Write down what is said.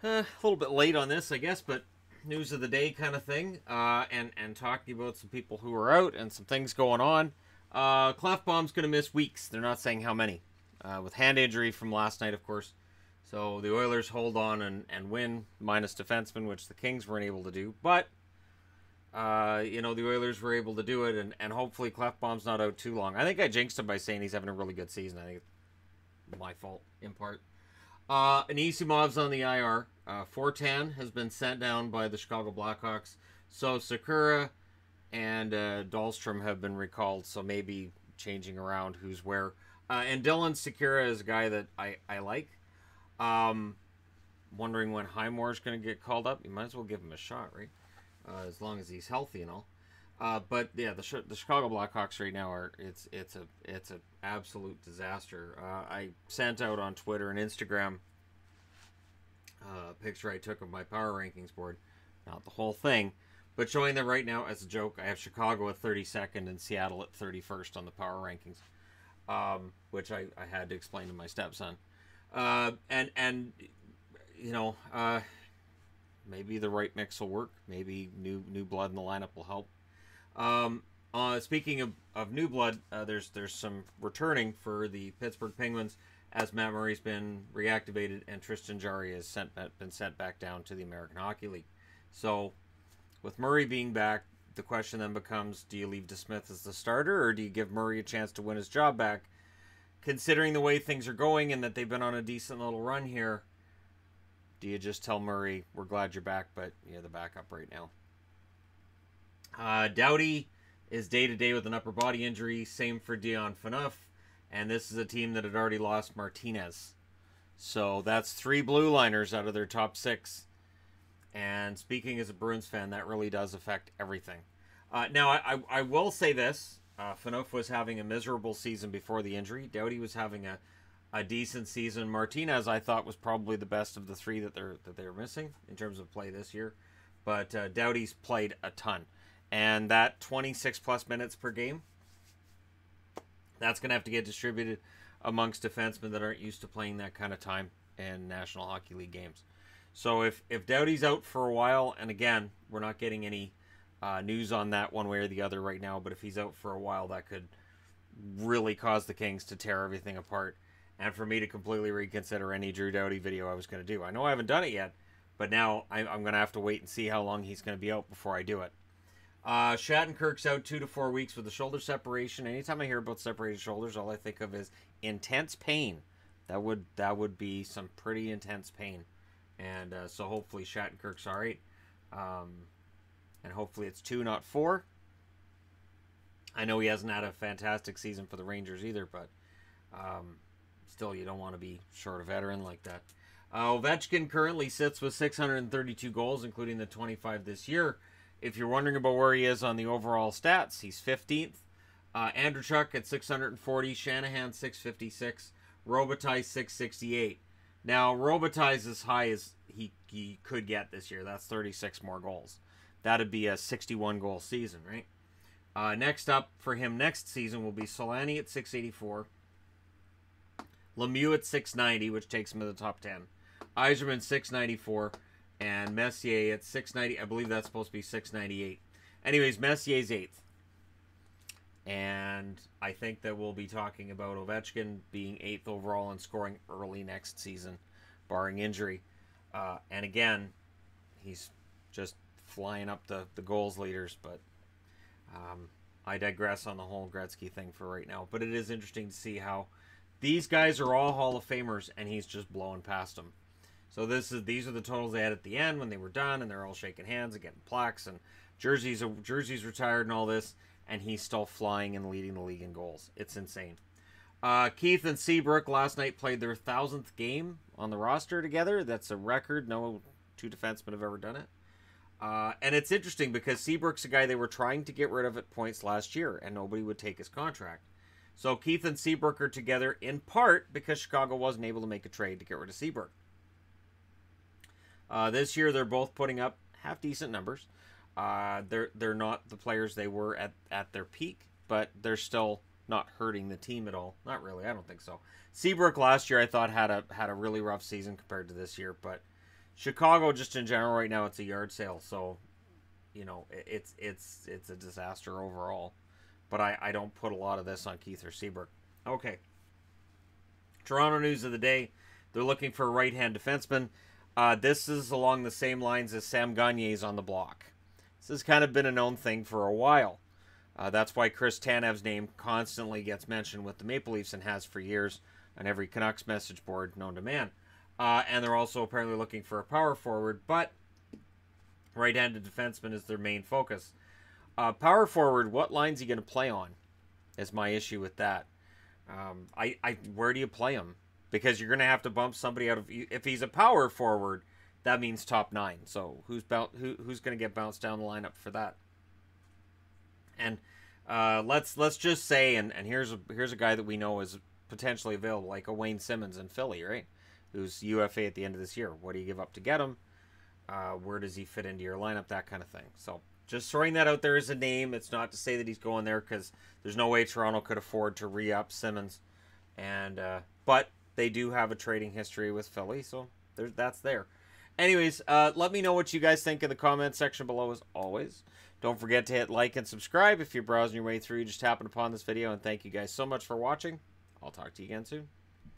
A little bit late on this, I guess, but news of the day kind of thing. And talking about some people who are out and some things going on. Klefbom's going to miss weeks. They're not saying how many. With hand injury from last night, of course. So the Oilers hold on and win, minus defenseman, which the Kings weren't able to do. But, the Oilers were able to do it, and hopefully Klefbom's not out too long. I think I jinxed him by saying he's having a really good season. I think it's my fault, in part. Anisimov's on the IR. Fortan has been sent down by the Chicago Blackhawks. So Sakura and Dahlstrom have been recalled, so maybe changing around who's where. And Dylan Sakura is a guy that I like. Wondering when Highmore's going to get called up. You might as well give him a shot, right? As long as he's healthy and all. But yeah, the Chicago Blackhawks right now it's an absolute disaster. I sent out on Twitter and Instagram a picture I took of my power rankings board, not the whole thing, but showing them right now as a joke. I have Chicago at 32nd and Seattle at 31st on the power rankings, which I had to explain to my stepson. Maybe the right mix will work. Maybe new blood in the lineup will help. Speaking of new blood, there's some returning for the Pittsburgh Penguins as Matt Murray's been reactivated and Tristan Jarry has been sent back down to the American Hockey League. So with Murray being back, the question then becomes, do you leave DeSmith as the starter or do you give Murray a chance to win his job back? Considering the way things are going and that they've been on a decent little run here, do you just tell Murray, we're glad you're back, but you're the backup right now? Doughty is day-to-day with an upper body injury. Same for Dion Phaneuf. And this is a team that had already lost Martinez. So that's 3 blue liners out of their top 6. And speaking as a Bruins fan, that really does affect everything. Now, I will say this. Phaneuf was having a miserable season before the injury. Doughty was having a decent season. Martinez, I thought, was probably the best of the 3 that they're missing in terms of play this year. But Doughty's played a ton. And that 26-plus minutes per game, that's going to have to get distributed amongst defensemen that aren't used to playing that kind of time in National Hockey League games. So if Doughty's out for a while, and again, we're not getting any news on that one way or the other right now, but if he's out for a while, that could really cause the Kings to tear everything apart. And for me to completely reconsider any Drew Doughty video I was going to do. I know I haven't done it yet, but now I'm going to have to wait and see how long he's going to be out before I do it. Shattenkirk's out 2 to 4 weeks with a shoulder separation. Anytime I hear about separated shoulders, all I think of is intense pain. That would be some pretty intense pain. And so hopefully Shattenkirk's all right. And hopefully it's 2, not 4. I know he hasn't had a fantastic season for the Rangers either, but still, you don't want to be short a veteran like that. Ovechkin currently sits with 632 goals, including the 25 this year. If you're wondering about where he is on the overall stats, he's 15th. Andrechuk at 640, Shanahan 656, Robitaille 668. Now, Robitaille's as high as he could get this year. That's 36 more goals. That'd be a 61-goal season, right? Next up for him next season will be Solani at 684, Lemieux at 690, which takes him to the top 10, Yzerman 694, and Messier at 690. I believe that's supposed to be 698. Anyways, Messier's 8th. And I think that we'll be talking about Ovechkin being 8th overall and scoring early next season, barring injury. And again, he's just flying up the goals leaders. But I digress on the whole Gretzky thing for right now. But it is interesting to see how these guys are all Hall of Famers, and he's just blowing past them. So these are the totals they had at the end when they were done, and they're all shaking hands and getting plaques and jerseys retired and all this, and he's still flying and leading the league in goals. It's insane. Keith and Seabrook last night played their 1,000th game on the roster together. That's a record. No 2 defensemen have ever done it. And it's interesting because Seabrook's a guy they were trying to get rid of at points last year, and nobody would take his contract. So Keith and Seabrook are together in part because Chicago wasn't able to make a trade to get rid of Seabrook. This year, they're both putting up half-decent numbers. They're not the players they were at their peak, but they're still not hurting the team at all. Not really, I don't think so. Seabrook last year, I thought, had a really rough season compared to this year, but Chicago, just in general, right now, it's a yard sale. So, you know, it's a disaster overall. But I don't put a lot of this on Keith or Seabrook. Okay. Toronto news of the day. They're looking for a right-hand defenseman. This is along the same lines as Sam Gagner's on the block. This has kind of been a known thing for a while. That's why Chris Tanev's name constantly gets mentioned with the Maple Leafs and has for years on every Canucks message board known to man. And they're also apparently looking for a power forward, but right-handed defenseman is their main focus. Power forward, what line's he going to play on is my issue with that. Where do you play him? Because you're going to have to bump somebody out of... If he's a power forward, that means top 9. So who's going to get bounced down the lineup for that? And let's just say, and here's a guy that we know is potentially available, like a Wayne Simmons in Philly, right? Who's UFA at the end of this year. What do you give up to get him? Where does he fit into your lineup? That kind of thing. So just throwing that out there as a name. It's not to say that he's going there, because there's no way Toronto could afford to re-up Simmons. And but they do have a trading history with Philly, so that's there. Anyways, let me know what you guys think in the comment section below as always. Don't forget to hit like and subscribe if you're browsing your way through. You just happened upon this video, and thank you guys so much for watching. I'll talk to you again soon.